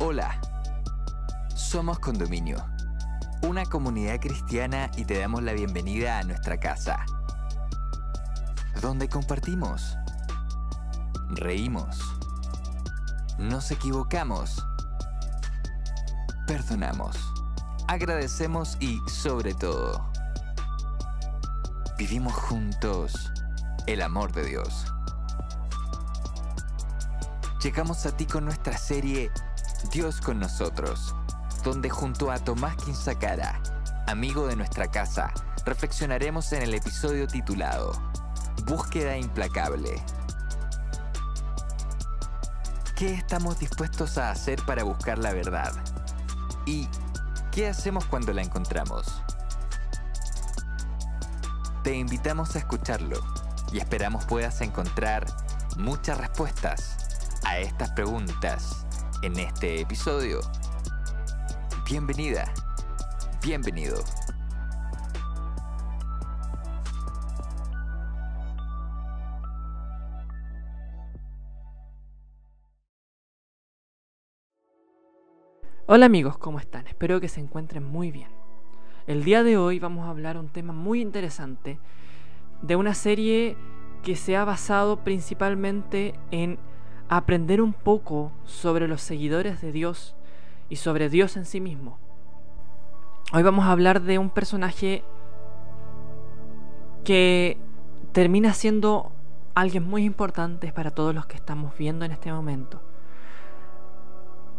Hola, somos Condominio, una comunidad cristiana y te damos la bienvenida a nuestra casa, donde compartimos, reímos, nos equivocamos, perdonamos, agradecemos y, sobre todo, vivimos juntos el amor de Dios. Llegamos a ti con nuestra serie Dios con nosotros, donde junto a Tomás Quinzacara, amigo de nuestra casa, reflexionaremos en el episodio titulado Búsqueda implacable. ¿Qué estamos dispuestos a hacer para buscar la verdad? ¿Y qué hacemos cuando la encontramos? Te invitamos a escucharlo y esperamos puedas encontrar muchas respuestas a estas preguntas en este episodio. Bienvenida, bienvenido. Hola amigos, ¿cómo están? Espero que se encuentren muy bien. El día de hoy vamos a hablar un tema muy interesante de una serie que se ha basado principalmente en aprender un poco sobre los seguidores de Dios y sobre Dios en sí mismo. Hoy vamos a hablar de un personaje que termina siendo alguien muy importante para todos los que estamos viendo en este momento.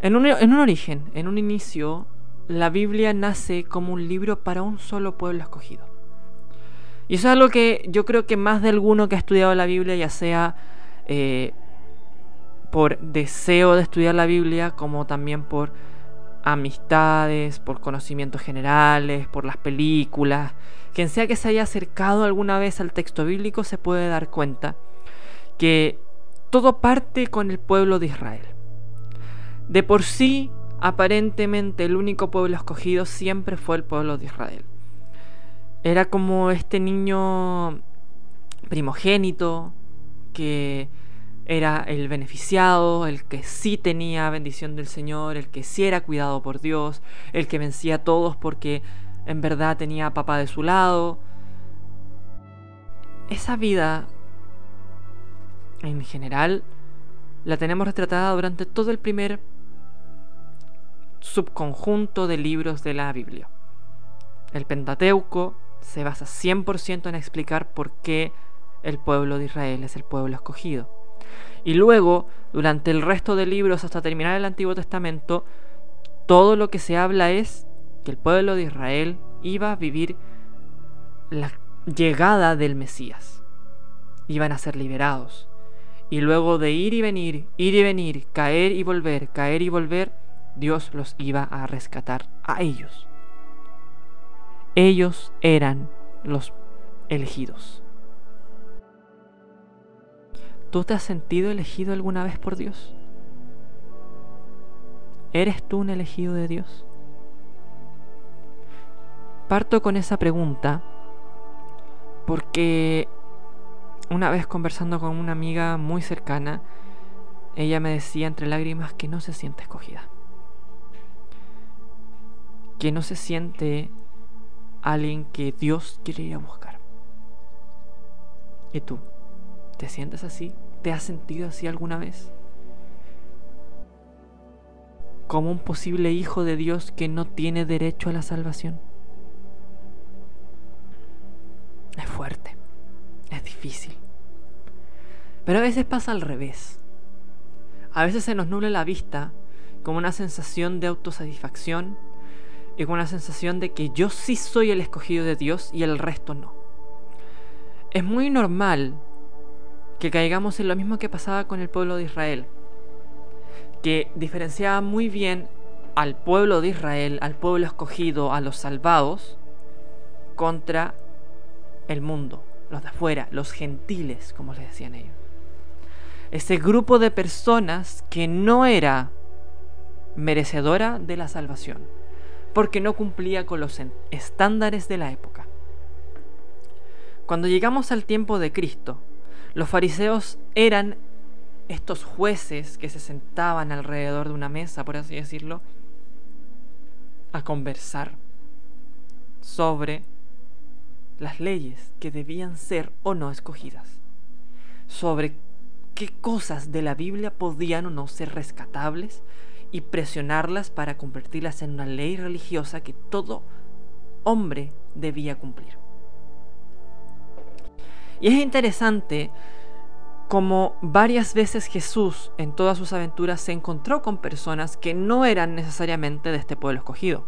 En un inicio, la Biblia nace como un libro para un solo pueblo escogido. Y eso es algo que yo creo que más de alguno que ha estudiado la Biblia, ya sea por deseo de estudiar la Biblia, como también por amistades, por conocimientos generales, por las películas, quien sea que se haya acercado alguna vez al texto bíblico se puede dar cuenta que todo parte con el pueblo de Israel. De por sí, aparentemente el único pueblo escogido siempre fue el pueblo de Israel. Era como este niño primogénito que era el beneficiado, el que sí tenía bendición del Señor, el que sí era cuidado por Dios, el que vencía a todos porque en verdad tenía a papá de su lado. Esa vida, en general, la tenemos retratada durante todo el primer subconjunto de libros de la Biblia. El Pentateuco se basa 100% en explicar por qué el pueblo de Israel es el pueblo escogido. Y luego, durante el resto de libros hasta terminar el Antiguo Testamento, todo lo que se habla es que el pueblo de Israel iba a vivir la llegada del Mesías. Iban a ser liberados. Y luego de ir y venir, caer y volver, Dios los iba a rescatar a ellos. Ellos eran los elegidos. ¿Tú te has sentido elegido alguna vez por Dios? ¿Eres tú un elegido de Dios? Parto con esa pregunta porque una vez conversando con una amiga muy cercana, ella me decía entre lágrimas que no se siente escogida. Que no se siente alguien que Dios quiere ir a buscar. ¿Y tú? ¿Te sientes así? ¿Te has sentido así alguna vez? ¿Como un posible hijo de Dios que no tiene derecho a la salvación? Es fuerte, es difícil. Pero a veces pasa al revés. A veces se nos nubla la vista como una sensación de autosatisfacción y con una sensación de que yo sí soy el escogido de Dios y el resto no. Es muy normal que caigamos en lo mismo que pasaba con el pueblo de Israel, que diferenciaba muy bien al pueblo de Israel, al pueblo escogido, a los salvados, contra el mundo, los de afuera, los gentiles, como les decían ellos. Ese grupo de personas que no era merecedora de la salvación, porque no cumplía con los estándares de la época. Cuando llegamos al tiempo de Cristo, los fariseos eran estos jueces que se sentaban alrededor de una mesa, por así decirlo, a conversar sobre las leyes que debían ser o no escogidas, sobre qué cosas de la Biblia podían o no ser rescatables y presionarlas para convertirlas en una ley religiosa que todo hombre debía cumplir. Y es interesante como varias veces Jesús en todas sus aventuras se encontró con personas que no eran necesariamente de este pueblo escogido.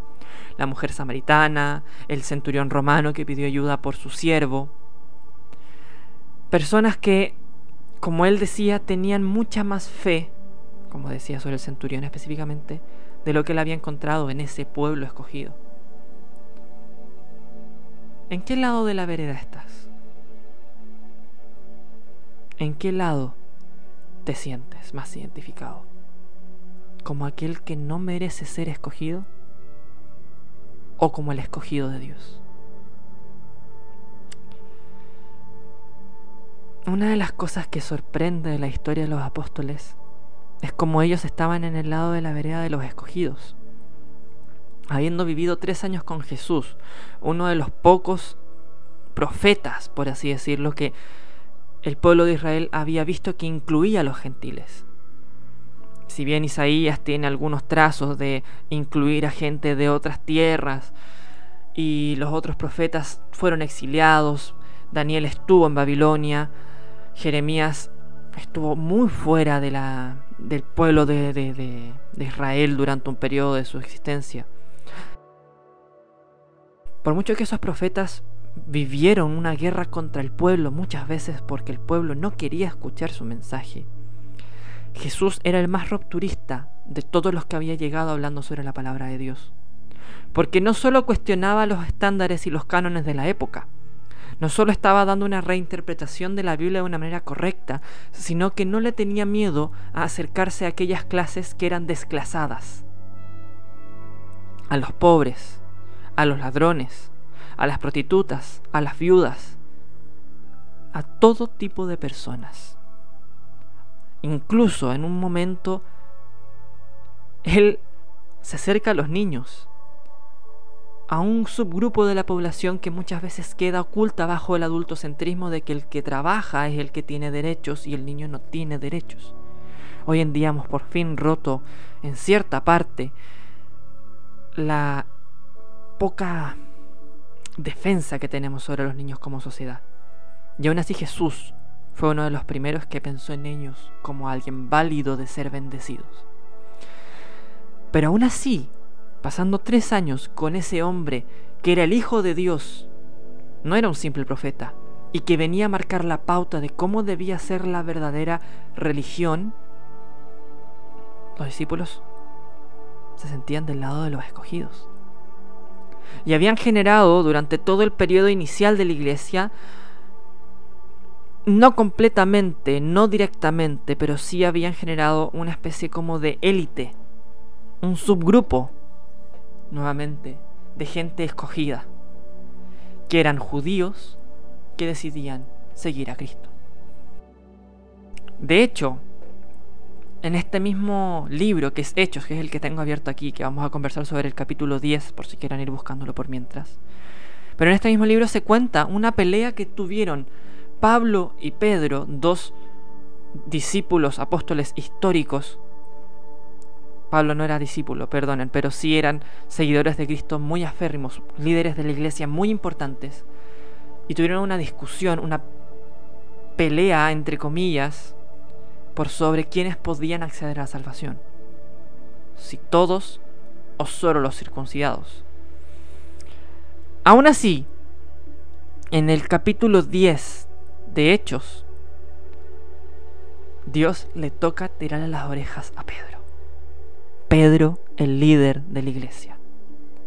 La mujer samaritana, el centurión romano que pidió ayuda por su siervo. Personas que, como él decía, tenían mucha más fe, como decía sobre el centurión específicamente, de lo que él había encontrado en ese pueblo escogido. ¿En qué lado de la vereda estás? ¿En qué lado te sientes más identificado? ¿Como aquel que no merece ser escogido? ¿O como el escogido de Dios? Una de las cosas que sorprende de la historia de los apóstoles es como ellos estaban en el lado de la vereda de los escogidos. Habiendo vivido 3 años con Jesús, uno de los pocos profetas, por así decirlo, que el pueblo de Israel había visto que incluía a los gentiles. Si bien Isaías tiene algunos trazos de incluir a gente de otras tierras y los otros profetas fueron exiliados, Daniel estuvo en Babilonia, Jeremías estuvo muy fuera del pueblo de Israel durante un periodo de su existencia. Por mucho que esos profetas vivieron una guerra contra el pueblo, muchas veces porque el pueblo no quería escuchar su mensaje, Jesús era el más rupturista de todos los que había llegado hablando sobre la palabra de Dios. Porque no solo cuestionaba los estándares y los cánones de la época, no solo estaba dando una reinterpretación de la Biblia de una manera correcta, sino que no le tenía miedo a acercarse a aquellas clases que eran desclasadas. A los pobres, a los ladrones, a las prostitutas, a las viudas, a todo tipo de personas. Incluso en un momento, él se acerca a los niños, a un subgrupo de la población que muchas veces queda oculta bajo el adultocentrismo de que el que trabaja es el que tiene derechos y el niño no tiene derechos. Hoy en día hemos por fin roto, en cierta parte, la poca defensa que tenemos sobre los niños como sociedad. Y aún así Jesús fue uno de los primeros que pensó en ellos como alguien válido de ser bendecidos. Pero aún así, pasando 3 años con ese hombre que era el Hijo de Dios, no era un simple profeta, y que venía a marcar la pauta de cómo debía ser la verdadera religión, los discípulos se sentían del lado de los escogidos. Y habían generado durante todo el periodo inicial de la iglesia, no completamente, no directamente, pero sí habían generado una especie como de élite, un subgrupo, nuevamente, de gente escogida, que eran judíos que decidían seguir a Cristo. De hecho, en este mismo libro que es Hechos, que es el que tengo abierto aquí, que vamos a conversar sobre el capítulo 10, por si quieren ir buscándolo por mientras, pero en este mismo libro se cuenta una pelea que tuvieron Pablo y Pedro, 2 discípulos, apóstoles históricos. Pablo no era discípulo, perdonen, pero sí eran seguidores de Cristo muy aférrimos, líderes de la iglesia muy importantes, y tuvieron una discusión, una pelea, entre comillas, por sobre quiénes podían acceder a la salvación, si todos o solo los circuncidados. Aún así, en el capítulo 10 de Hechos, Dios le toca tirarle las orejas a Pedro. Pedro, el líder de la iglesia.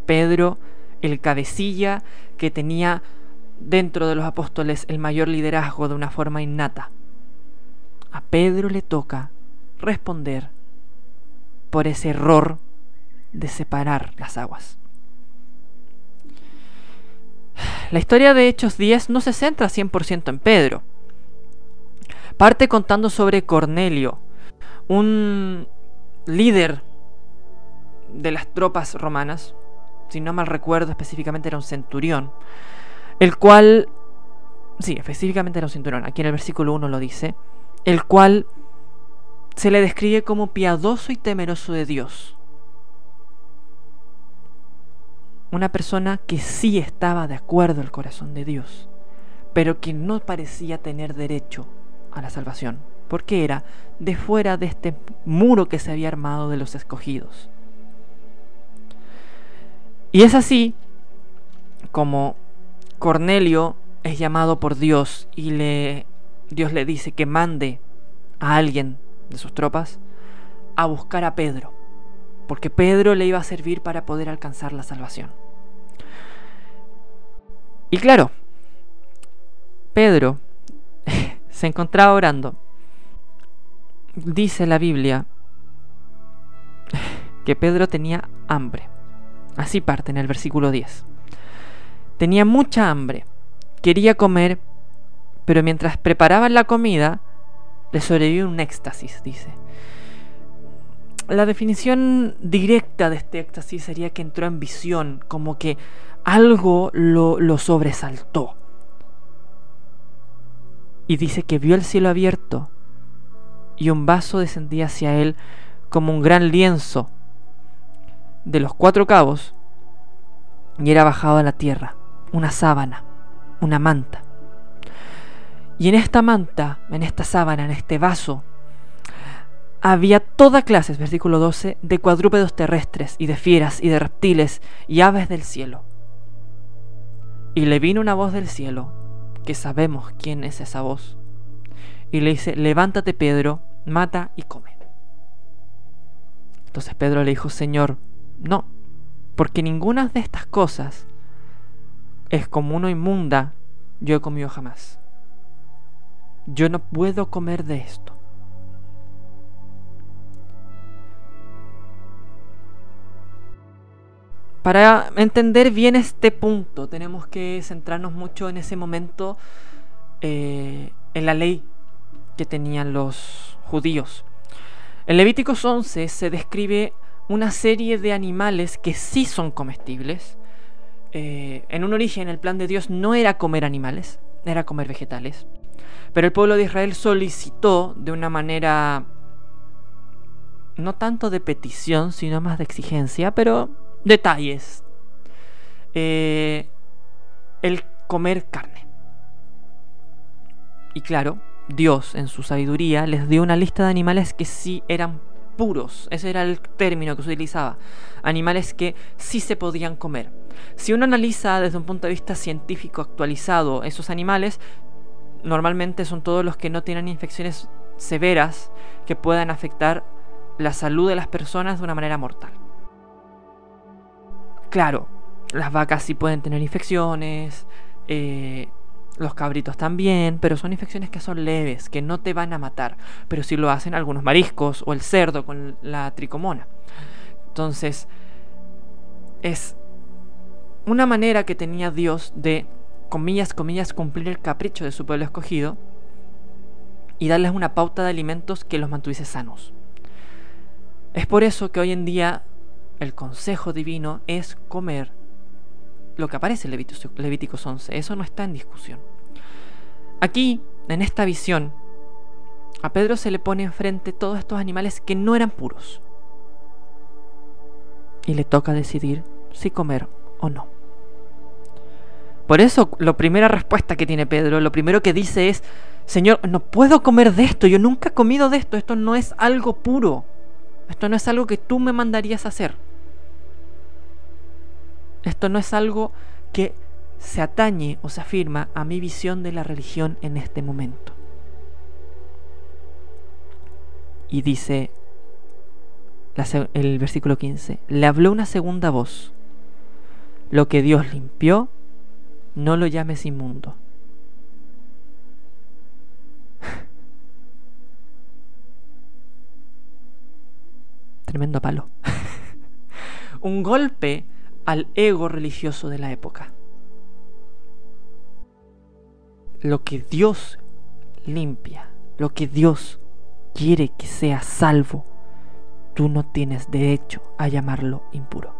Pedro, el cabecilla que tenía dentro de los apóstoles el mayor liderazgo de una forma innata. A Pedro le toca responder por ese error de separar las aguas. La historia de Hechos 10 no se centra 100% en Pedro, Parte contando sobre Cornelio, un líder de las tropas romanas, si no mal recuerdo específicamente era un centurión, el cual, sí, específicamente era un centurión, aquí en el versículo 1 lo dice, el cual se le describe como piadoso y temeroso de Dios. Una persona que sí estaba de acuerdo al corazón de Dios, pero que no parecía tener derecho a la salvación, porque era de fuera de este muro que se había armado de los escogidos. Y es así como Cornelio es llamado por Dios y Dios le dice que mande a alguien de sus tropas a buscar a Pedro, porque Pedro le iba a servir para poder alcanzar la salvación. Y claro, Pedro se encontraba orando. Dice la Biblia que Pedro tenía hambre. Así parte en el versículo 10. Tenía mucha hambre, quería comer, pero mientras preparaban la comida, le sobrevivió un éxtasis, dice. La definición directa de este éxtasis sería que entró en visión, como que algo lo sobresaltó. Y dice que vio el cielo abierto y un vaso descendía hacia él como un gran lienzo de los 4 cabos y era bajado a la tierra, una sábana, una manta. Y en esta manta, en esta sábana, en este vaso, había toda clase, versículo 12, de cuadrúpedos terrestres y de fieras y de reptiles y aves del cielo. Y le vino una voz del cielo, que sabemos quién es esa voz, y le dice: levántate, Pedro, mata y come. Entonces Pedro le dijo: Señor, no, porque ninguna de estas cosas es común o inmunda yo he comido jamás. Yo no puedo comer de esto. Para entender bien este punto, tenemos que centrarnos mucho en ese momento, en la ley que tenían los judíos. En Levíticos 11 se describe una serie de animales que sí son comestibles. En un origen, el plan de Dios no era comer animales, era comer vegetales. Pero el pueblo de Israel solicitó de una manera no tanto de petición, sino más de exigencia, pero detalles, el comer carne. Y claro, Dios en su sabiduría les dio una lista de animales que sí eran puros. Ese era el término que se utilizaba. Animales que sí se podían comer. Si uno analiza desde un punto de vista científico actualizado esos animales, normalmente son todos los que no tienen infecciones severas que puedan afectar la salud de las personas de una manera mortal. Claro, las vacas sí pueden tener infecciones, los cabritos también, pero son infecciones que son leves, que no te van a matar, pero sí lo hacen algunos mariscos o el cerdo con la tricomona. Entonces, es una manera que tenía Dios de, comillas, cumplir el capricho de su pueblo escogido y darles una pauta de alimentos que los mantuviese sanos. Es por eso que hoy en día el consejo divino es comer lo que aparece en Levíticos 11. Eso no está en discusión. Aquí, en esta visión, a Pedro se le pone enfrente todos estos animales que no eran puros. Y le toca decidir si comer o no. Por eso, la primera respuesta que tiene Pedro, lo primero que dice es: Señor, no puedo comer de esto, yo nunca he comido de esto, esto no es algo puro. Esto no es algo que tú me mandarías a hacer. Esto no es algo que se atañe o se afirma a mi visión de la religión en este momento. Y dice el versículo 15: le habló una segunda voz: lo que Dios limpió, no lo llames inmundo. Tremendo palo. Un golpe al ego religioso de la época. Lo que Dios limpia, lo que Dios quiere que sea salvo, tú no tienes derecho a llamarlo impuro.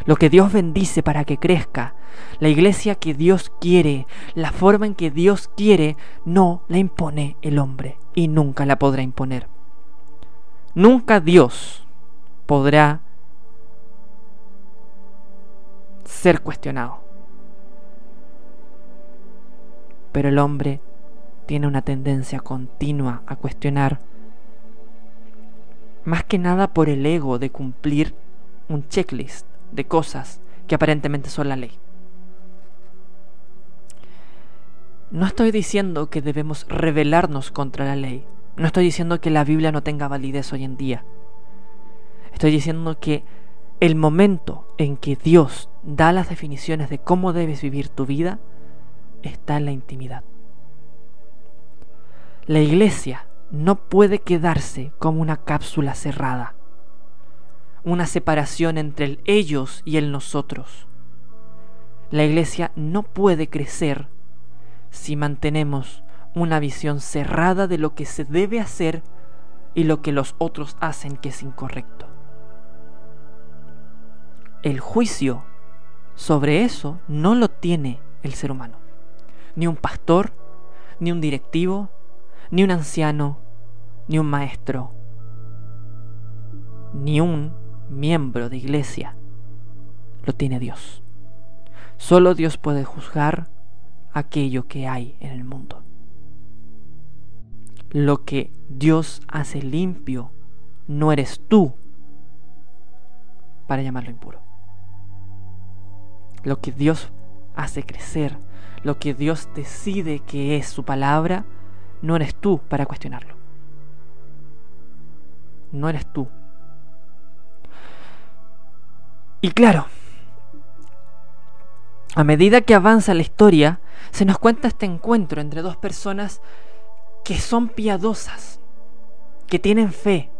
Lo que Dios bendice para que crezca, la iglesia que Dios quiere, la forma en que Dios quiere, no la impone el hombre y nunca la podrá imponer. Nunca Dios podrá ser cuestionado. Pero el hombre tiene una tendencia continua a cuestionar, más que nada por el ego de cumplir un checklist de cosas que aparentemente son la ley. No estoy diciendo que debemos rebelarnos contra la ley. No estoy diciendo que la Biblia no tenga validez hoy en día. Estoy diciendo que el momento en que Dios da las definiciones de cómo debes vivir tu vida está en la intimidad. La iglesia no puede quedarse como una cápsula cerrada, una separación entre el ellos y el nosotros. La iglesia no puede crecer si mantenemos una visión cerrada de lo que se debe hacer y lo que los otros hacen que es incorrecto. El juicio sobre eso no lo tiene el ser humano. Ni un pastor, ni un directivo, ni un anciano, ni un maestro, ni un miembro de iglesia. Lo tiene Dios. Solo Dios puede juzgar aquello que hay en el mundo. Lo que Dios hace limpio no eres tú para llamarlo impuro. Lo que Dios hace crecer, lo que Dios decide que es su palabra, no eres tú para cuestionarlo. No eres tú. Y claro, a medida que avanza la historia, se nos cuenta este encuentro entre dos personas que son piadosas, que tienen fe,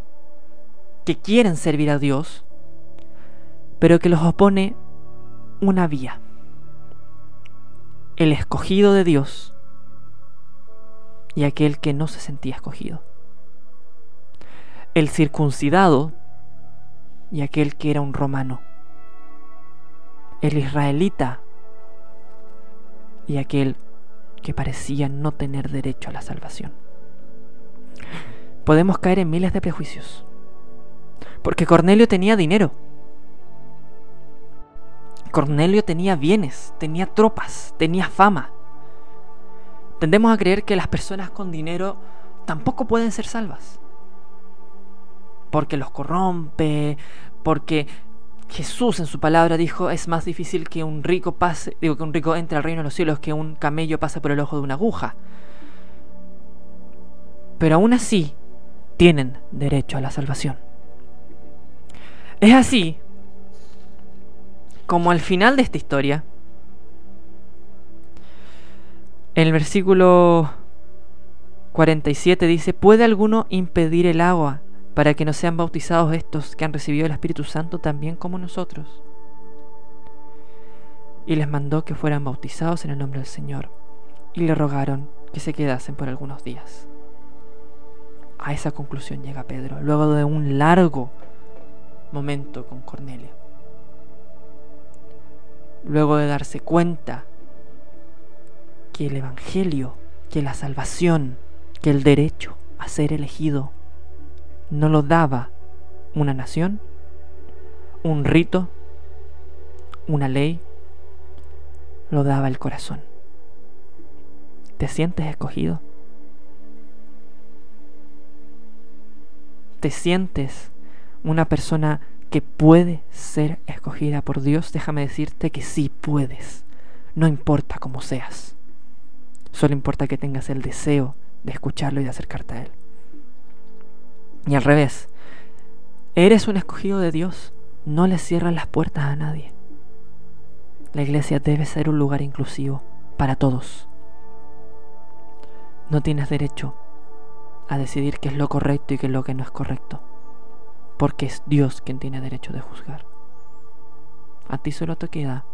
que quieren servir a Dios, pero que los opone una vía. El escogido de Dios y aquel que no se sentía escogido. El circuncidado y aquel que era un romano. El israelita y aquel que parecía no tener derecho a la salvación. Podemos caer en miles de prejuicios, porque Cornelio tenía dinero. Cornelio tenía bienes, tenía tropas, tenía fama. Tendemos a creer que las personas con dinero tampoco pueden ser salvas, porque los corrompe, porque Jesús en su palabra dijo: es más difícil que un rico entre al reino de los cielos que un camello pase por el ojo de una aguja. Pero aún así tienen derecho a la salvación. Es así como al final de esta historia, en el versículo 47 dice: ¿puede alguno impedir el agua para que no sean bautizados estos que han recibido el Espíritu Santo también como nosotros? Y les mandó que fueran bautizados en el nombre del Señor, y le rogaron que se quedasen por algunos días. A esa conclusión llega Pedro, luego de un largo momento con Cornelio. Luego de darse cuenta que el Evangelio, que la salvación, que el derecho a ser elegido no lo daba una nación, un rito, una ley, lo daba el corazón. ¿Te sientes escogido? ¿Te sientes una persona que puede ser escogida por Dios? Déjame decirte que sí puedes. No importa cómo seas. Solo importa que tengas el deseo de escucharlo y de acercarte a Él. Y al revés, eres un escogido de Dios. No le cierras las puertas a nadie. La iglesia debe ser un lugar inclusivo para todos. No tienes derecho a decidir qué es lo correcto y qué es lo que no es correcto, porque es Dios quien tiene derecho de juzgar. A ti solo te queda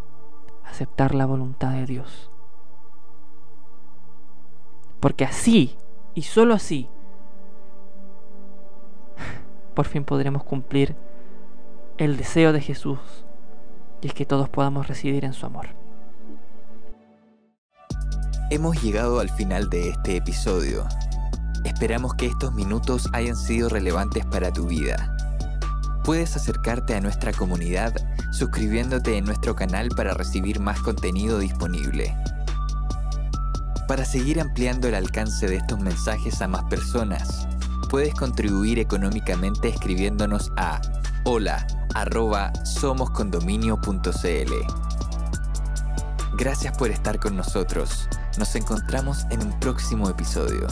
aceptar la voluntad de Dios, porque así Y solo así, por fin podremos cumplir el deseo de Jesús, y es que todos podamos residir en su amor. Hemos llegado al final de este episodio. Esperamos que estos minutos hayan sido relevantes para tu vida. Puedes acercarte a nuestra comunidad suscribiéndote en nuestro canal para recibir más contenido disponible. Para seguir ampliando el alcance de estos mensajes a más personas, puedes contribuir económicamente escribiéndonos a hola@somoscondominio.cl. Gracias por estar con nosotros. Nos encontramos en un próximo episodio.